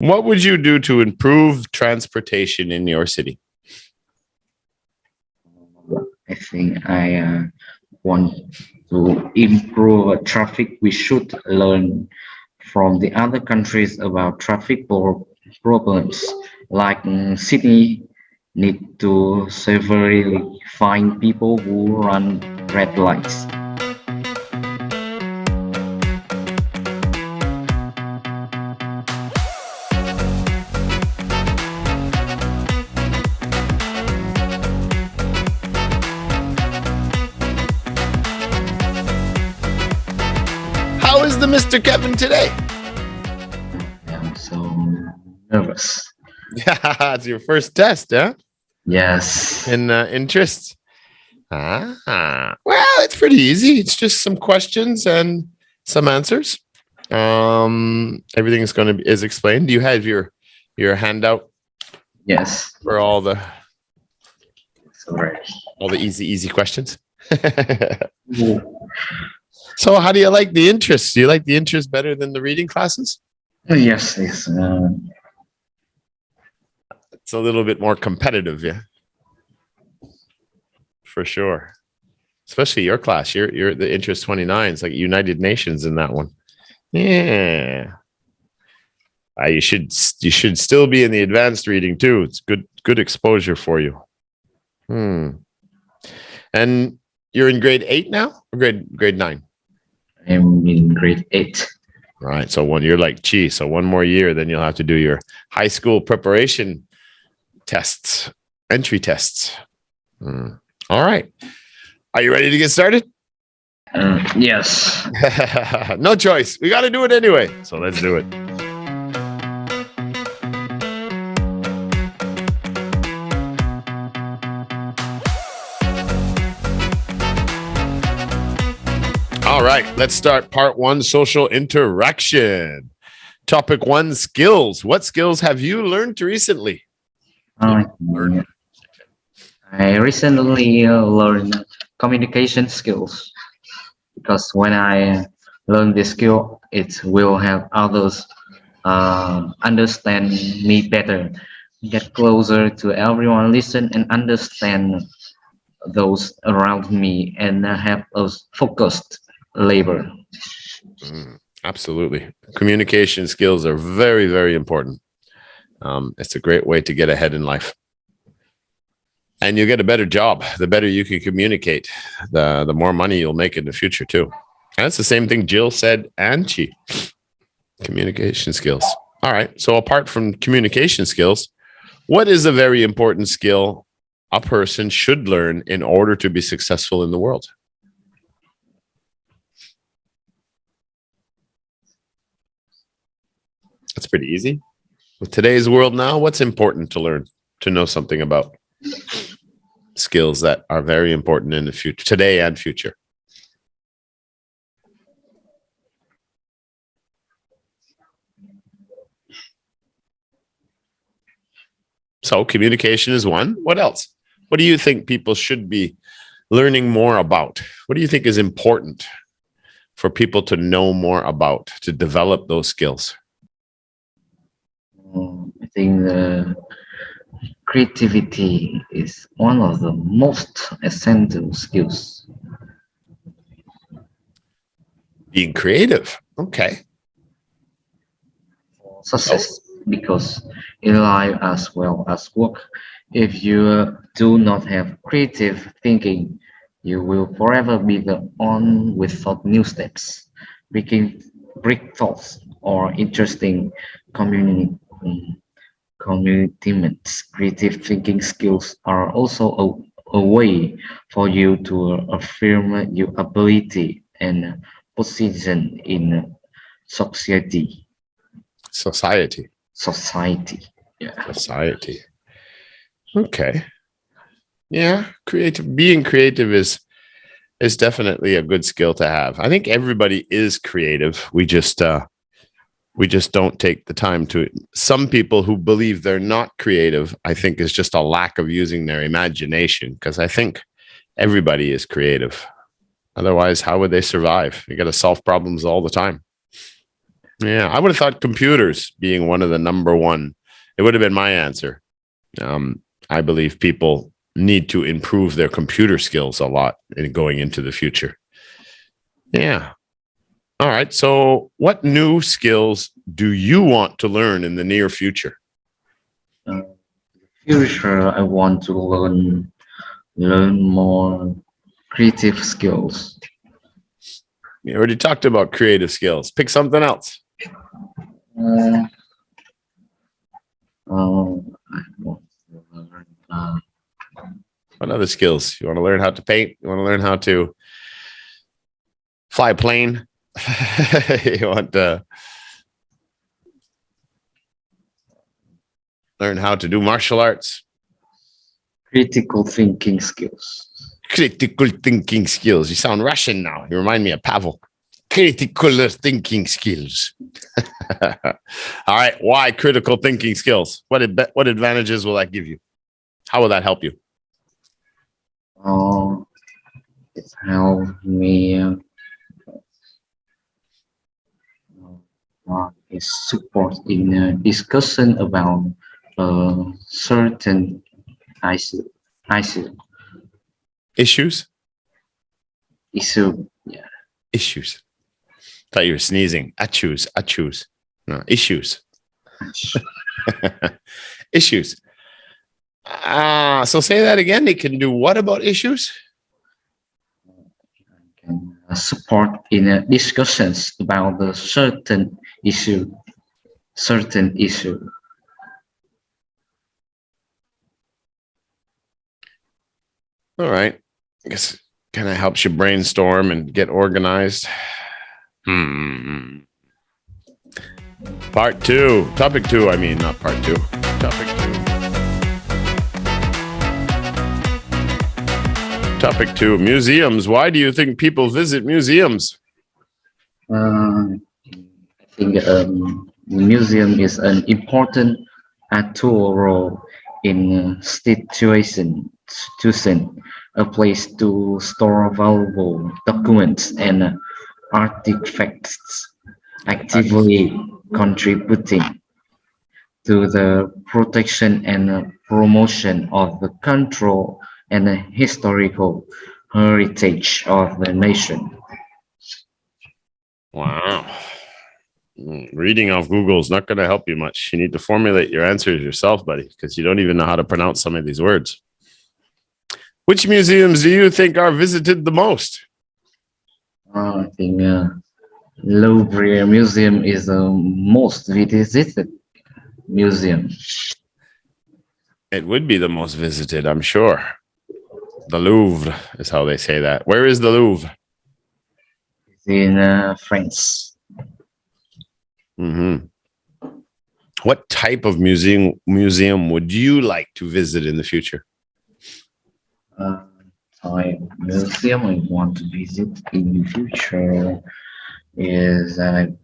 What would you do to improve transportation in your city? I think I want to improve traffic. We should learn from the other countries about problems. Like Sydney need to severely fine people who run red lights. How is the Mr. Kevin today? I'm so nervous. Yeah, it's your first test, huh? Yes. In interests. Well, it's pretty easy. It's just some questions and some answers. Everything is explained. Do you have your handout? Yes. For all the Sorry. easy questions. So how do you like the interests? Do you like the interest better than the reading classes? Yes. It's a little bit more competitive, yeah. For sure. Especially your class. You're the interest 29. It's like United Nations in that one. Yeah. You should still be in the advanced reading too. It's good exposure for you. And you're in grade 8 now or grade 9? I'm in grade 8. Right. So you're like, so one more year, then you'll have to do your high school preparation tests, entry tests. All right. Are you ready to get started? Yes. No choice. We got to do it anyway. So let's do it. All right, let's start part 1, social interaction. Topic 1, skills. What skills have you learned recently? I recently learned communication skills because when I learn this skill, it will help others understand me better, get closer to everyone, listen and understand those around me, and have a focused labor. Absolutely. Communication skills are very, very important. It's a great way to get ahead in life. And you'll get a better job. The better you can communicate, the more money you'll make in the future too. And that's the same thing Jill said and she. Communication skills. All right. So apart from communication skills, what is a very important skill a person should learn in order to be successful in the world? That's pretty easy. With today's world now, what's important to learn, to know something about? Skills that are very important in the future, today and future. So communication is one. What else? What do you think people should be learning more about? What do you think is important for people to know more about, to develop those skills? I think creativity is one of the most essential skills. Being creative. Okay. Success, because in life as well as work, if you do not have creative thinking, you will forever be the on without new steps, making break thoughts or interesting community commitments. Creative thinking skills are also a way for you to affirm your ability and position in society. Society. Yeah. Society. Okay. Yeah. Being creative is definitely a good skill to have. I think everybody is creative. We just don't take the time to. Some people who believe they're not creative, I think, is just a lack of using their imagination, because I think everybody is creative. Otherwise, how would they survive? You got to solve problems all the time. Yeah, I would have thought computers being one of the number one. It would have been my answer. I believe people need to improve their computer skills a lot in going into the future. Yeah. All right. So, what new skills do you want to learn in the near future? Uh, Future, I want to learn more creative skills. You already talked about creative skills. Pick something else. Uh, I want to learn What other skills? You want to learn how to paint? You want to learn how to fly a plane? You want to learn how to do martial arts? critical thinking skills. Critical thinking skills. You sound Russian now. You remind me of Pavel. Critical thinking skills. All right. Why critical thinking skills? What advantages will that give you? How will that help you? It's helped me is support in a discussion about certain issue, issue, Issues? issue. Yeah. Issues. Thought you were sneezing. Achus. No, issues. Issues. So say that again. They can do what about issues? Can support in discussions about the certain issue. All right. I guess kind of helps you brainstorm and get organized. Part two. Topic two. I mean, not part two. Topic two. Topic two. Museums. Why do you think people visit museums? I think the museum is an important tool role in institution, a place to store valuable documents and artifacts, actively contributing to the protection and promotion of the cultural and historical heritage of the nation. Wow. Reading off Google is not going to help you much. You need to formulate your answers yourself, buddy, because you don't even know how to pronounce some of these words. Which museums do you think are visited the most? I think Louvre Museum is the most visited museum. It would be the most visited, I'm sure. The Louvre is how they say that. Where is the Louvre? It's in France. What type of museum would you like to visit in the future? Museum I want to visit in the future is the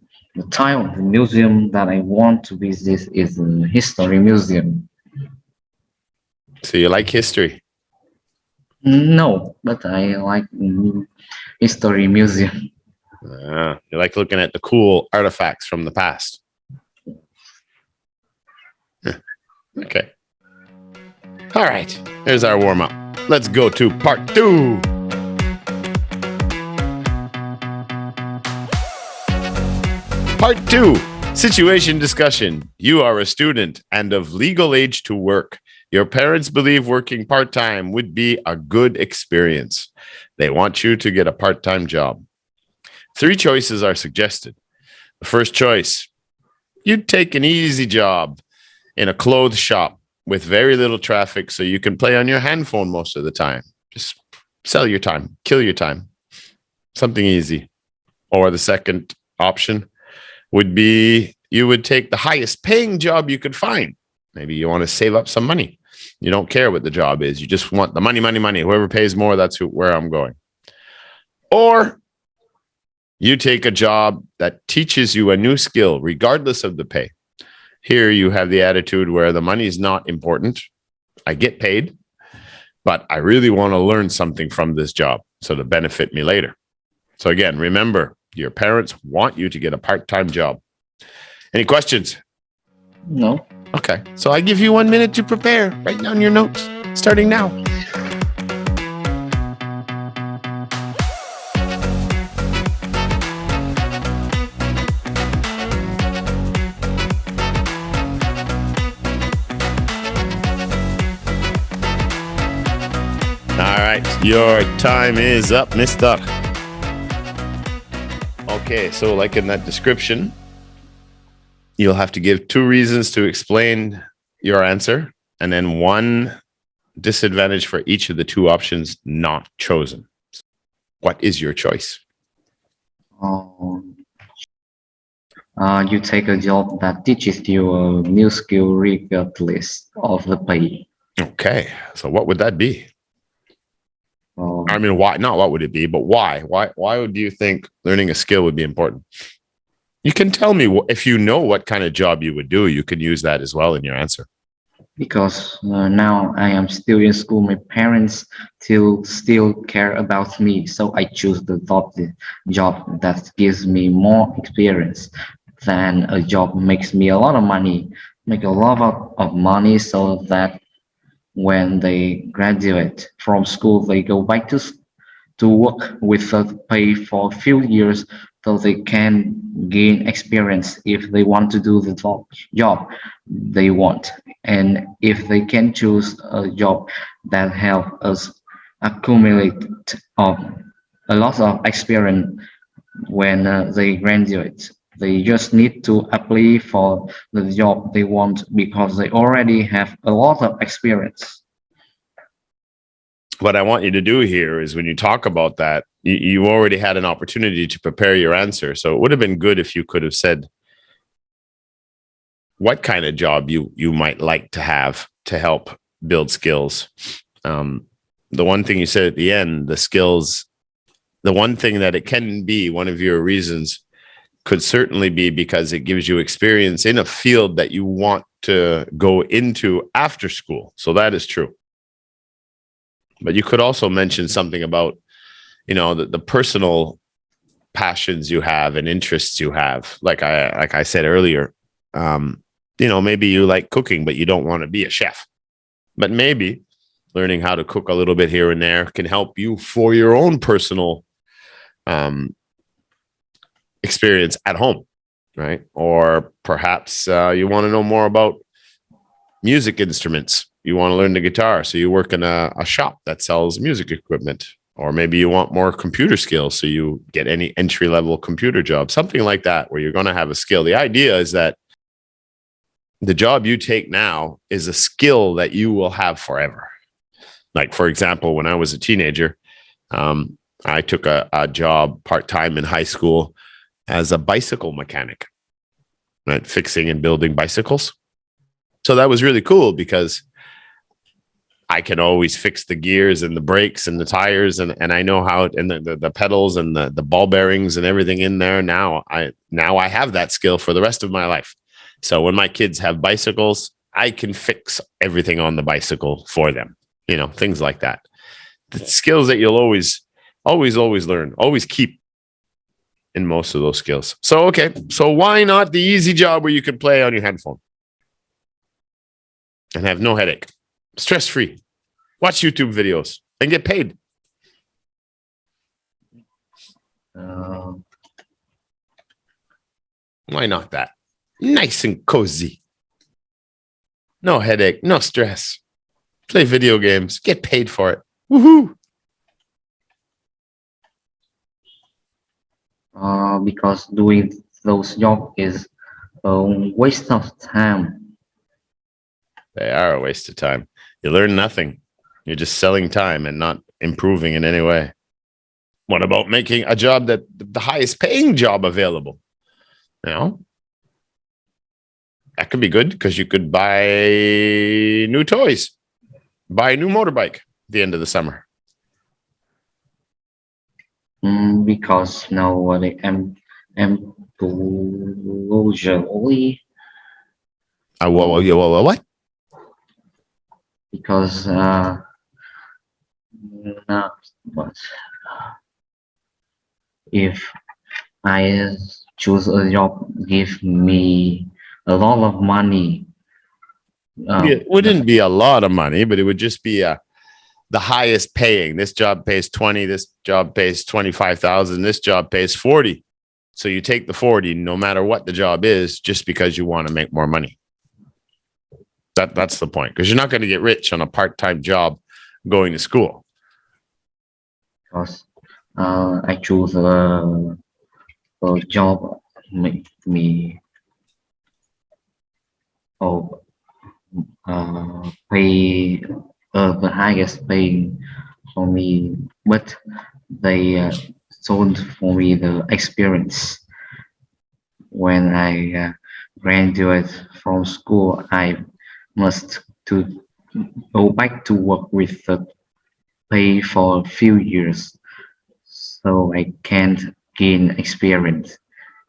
type of museum that I want to visit is a history museum. So you like history? No, but I like history museum. You like looking at the cool artifacts from the past. Okay. All right. Here's our warm up. Let's go to part two. Part two, situation discussion. You are a student and of legal age to work. Your parents believe working part-time would be a good experience. They want you to get a part-time job. 3 choices are suggested. The first choice, you'd take an easy job in a clothes shop with very little traffic so you can play on your handphone most of the time. Just sell your time, kill your time. Something easy. Or the second option would be you would take the highest paying job you could find. Maybe you want to save up some money. You don't care what the job is. You just want the money. Whoever pays more, that's where I'm going. Or you take a job that teaches you a new skill, regardless of the pay. Here you have the attitude where the money is not important. I get paid, but I really want to learn something from this job so to benefit me later. So again, remember, your parents want you to get a part-time job. Any questions? No. Okay. So I give you 1 minute to prepare. Write down your notes starting now. All right, your time is up, mister. Okay, so like in that description, you'll have to give 2 reasons to explain your answer, and then 1 disadvantage for each of the 2 options not chosen. What is your choice? You take a job that teaches you a new skill regardless of the pay. Okay, so what would that be? Uh, I mean, why? Not what would it be, but why? Why would you think learning a skill would be important? You can tell me if you know what kind of job you would do. You can use that as well in your answer. because now I am still in school, my parents still care about me, so I choose the job that gives me more experience than a job makes me a lot of money, make a lot of money, so that when they graduate from school, they go back to work with a pay for a few years, so they can gain experience if they want to do the job they want. And if they can choose a job that help us accumulate of a lot of experience when they graduate, they just need to apply for the job they want because they already have a lot of experience. What I want you to do here is when you talk about that, you already had an opportunity to prepare your answer. So it would have been good if you could have said what kind of job you might like to have to help build skills. The one thing you said at the end, the skills, the one thing that it can be one of your reasons could certainly be because it gives you experience in a field that you want to go into after school. So that is true. But you could also mention something about, the personal passions you have and interests you have. Like I said earlier, maybe you like cooking, but you don't want to be a chef. But maybe learning how to cook a little bit here and there can help you for your own personal experience at home, right? Or perhaps you want to know more about music instruments. You want to learn the guitar, so you work in a shop that sells music equipment. Or maybe you want more computer skills, so you get any entry-level computer job, something like that, where you're going to have a skill. The idea is that the job you take now is a skill that you will have forever. Like, for example, when I was a teenager, I took a job part-time in high school as a bicycle mechanic, right? Fixing and building bicycles. So that was really cool because I can always fix the gears and the brakes and the tires, and I know how, and the pedals and the ball bearings and everything in there. Now I have that skill for the rest of my life. So when my kids have bicycles, I can fix everything on the bicycle for them. Things like that. The skills that you'll always learn, always keep in most of those skills. So, okay. So why not the easy job where you can play on your handphone and have no headache, stress-free, watch YouTube videos and get paid? Why not that? Nice and cozy. No headache, no stress. Play video games, get paid for it. Woohoo! Because doing those jobs is a waste of time. They are a waste of time. You learn nothing. You're just selling time and not improving in any way. What about making a job that the highest paying job available? That could be good because you could buy new toys, buy a new motorbike at the end of the summer. Because nobody usually. What? Because not but if I choose a job give me a lot of money. It wouldn't be a lot of money, but it would just be the highest paying. This job pays 20, this job pays 25,000, this job pays 40. So you take the 40 no matter what the job is, just because you want to make more money. That's the point, because you're not going to get rich on a part-time job going to school. Because I choose a job make me oh pay the highest paying for me, but they sold for me the experience. When I graduate from school, I must to go back to work with the pay for a few years, so I can't gain experience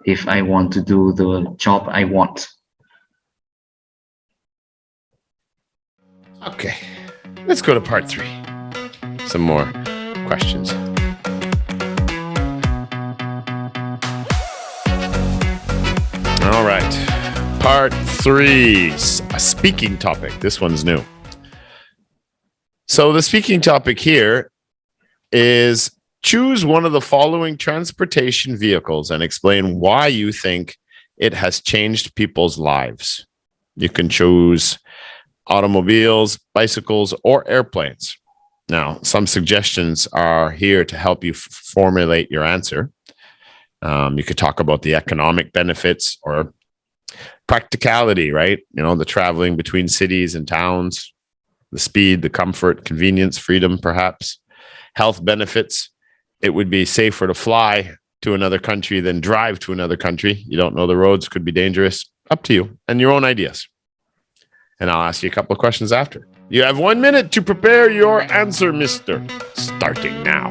if I want to do the job I want. Okay, let's go to part 3. Some more questions. All right, part 3, a speaking topic. This one's new. So the speaking topic here is choose one of the following transportation vehicles and explain why you think it has changed people's lives. You can choose automobiles, bicycles, or airplanes. Now, some suggestions are here to help you formulate your answer. You could talk about the economic benefits or practicality, right? You know, the traveling between cities and towns, the speed, the comfort, convenience, freedom, perhaps. Health benefits. It would be safer to fly to another country than drive to another country. You don't know the roads, could be dangerous. Up to you and your own ideas. And I'll ask you a couple of questions after. You have 1 minute to prepare your answer, mister. Starting now.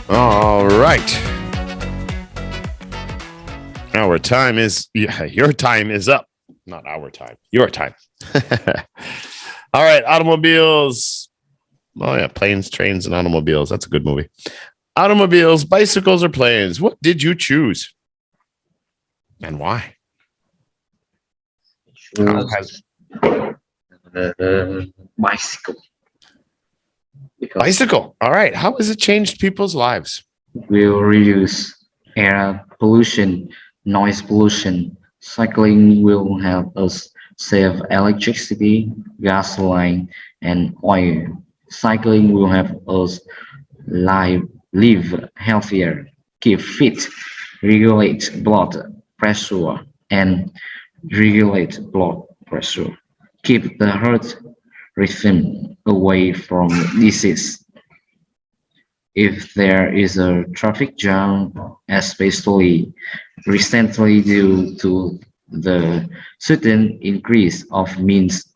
All right. Our time is, your time is up. Not our time, your time. All right, automobiles. Oh yeah, planes, trains, and automobiles. That's a good movie. Automobiles, bicycles, or planes. What did you choose? And why? Choose the bicycle. Because Bicycle. All right. How has it changed people's lives? will reduce air pollution, noise pollution. Cycling will help us save electricity, gasoline, and oil. Cycling will help us live healthier, keep fit, regulate blood pressure, and regulate blood pressure. Keep the heart rhythm away from disease. If there is a traffic jam, especially recently due to the sudden increase of means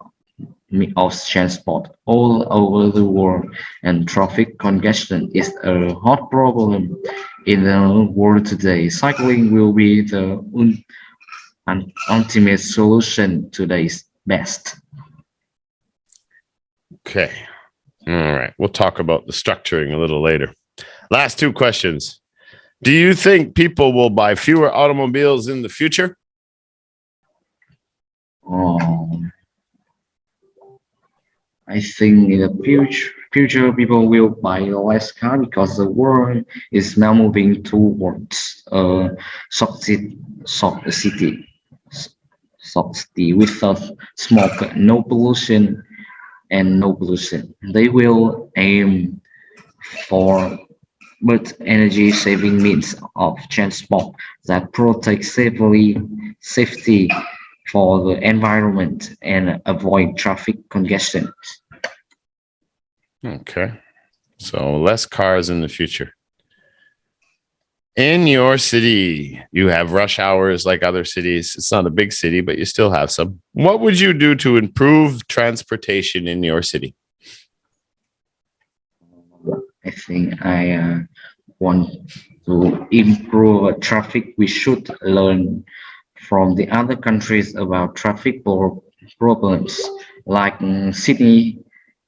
of transport all over the world, and traffic congestion is a hot problem in the world today, cycling will be the ultimate solution to this best. Okay. All right. We'll talk about the structuring a little later. Last 2 questions. Do you think people will buy fewer automobiles in the future? Um, I think in the future people will buy less car because the world is now moving towards a soft city, soft city, soft city without smoke, no pollution, and no pollution. They will aim for but energy saving means of transport that protect safety for the environment and avoid traffic congestion. Okay. So less cars in the future. In your city, you have rush hours like other cities. It's not a big city, but you still have some. What would you do to improve transportation in your city? I think I want to improve traffic, we should learn from the other countries about problems. Like Sydney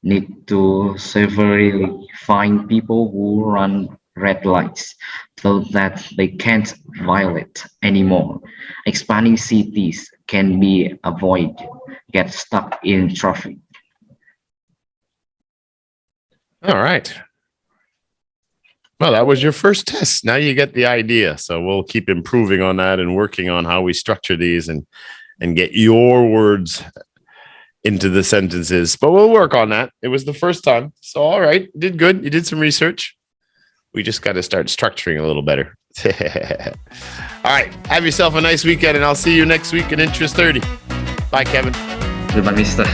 need to severely fine people who run red lights so that they can't violate anymore. Expanding cities can be avoided, get stuck in traffic. All right. Well, that was your first test. Now you get the idea. So we'll keep improving on that and working on how we structure these and get your words into the sentences. But we'll work on that. It was the first time. So all right, you did good. You did some research. We just got to start structuring a little better. All right. Have yourself a nice weekend, and I'll see you next week in Interest 30. Bye, Kevin. Goodbye, Mister.